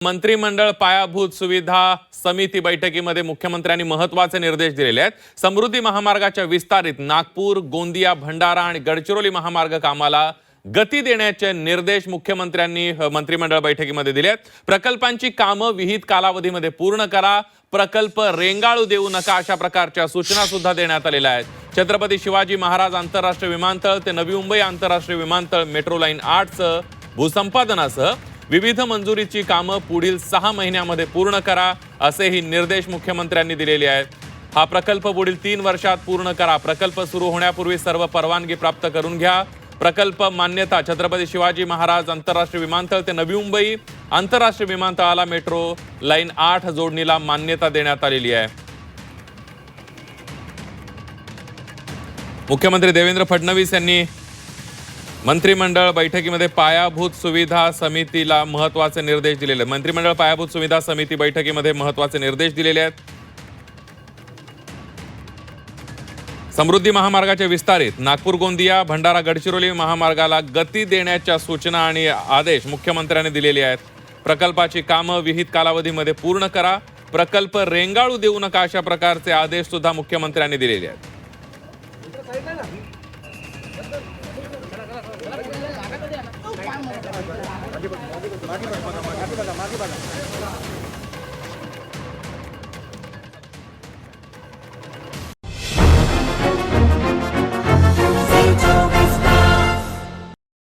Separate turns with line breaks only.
मंत्रिमंडळ पायाभूत सुविधा समिती बैठकीमध्ये मुख्यमंत्र्यांनी महत्त्वाचे निर्देश दिलेले आहेत। समृद्धी महामार्गाच्या विस्तारित नागपूर, गोंदिया, भंडारा आणि गडचिरोली महामार्ग कामाला गती देण्याचे निर्देश मुख्यमंत्र्यांनी मंत्रिमंडळ बैठकीमध्ये दिले आहेत। प्रकल्पांची कामे विहित कालावधीमध्ये पूर्ण करा, प्रकल्प रेंगाळू देऊ नका अशा प्रकारच्या सूचना सुद्धा देण्यात आलेल्या आहेत। छत्रपती शिवाजी महाराज आंतरराष्ट्रीय विमानतळ ते नवी मुंबई आंतरराष्ट्रीय विमानतळ मेट्रो लाईन 8चं भूसंपादनासह विविध मंजुरीची कामे पुढील 6 महिन्यांमध्ये पूर्ण करा असेही निर्देश मुख्यमंत्र्यांनी दिलेले आहेत। हा प्रकल्प पुढील 3 वर्षात पूर्ण करा। प्रकल्प सुरू होण्यापूर्वी सर्व परवानगी प्राप्त करून घ्या। प्रकल्प मान्यता छत्रपती शिवाजी महाराज आंतरराष्ट्रीय विमानतळ ते नवी मुंबई आंतरराष्ट्रीय विमानतळाला मेट्रो लाईन 8 जोडणीला मान्यता देण्यात आलेली आहे। मुख्यमंत्री देवेंद्र फडणवीस यांनी मंत्रिमंडळ बैठकीमध्ये पायाभूत सुविधा समितीला महत्त्वाचे निर्देश दिलेले आहेत। मंत्रिमंडळ पायाभूत सुविधा समिती बैठकीमध्ये महत्त्वाचे निर्देश दिलेले आहेत। समृद्धी महामार्गाचे विस्तारित नागपूर, गोंदिया, भंडारा, गडचिरोली महामार्गाला गती देण्याच्या सूचना आणि आदेश मुख्यमंत्र्यांनी दिलेले आहेत। प्रकल्पाची कामे विहित कालावधीमध्ये पूर्ण करा, प्रकल्प रेंगाळू देऊ नका अशा प्रकारचे आदेश सुद्धा मुख्यमंत्र्यांनी दिलेले आहेत।
मागे बघा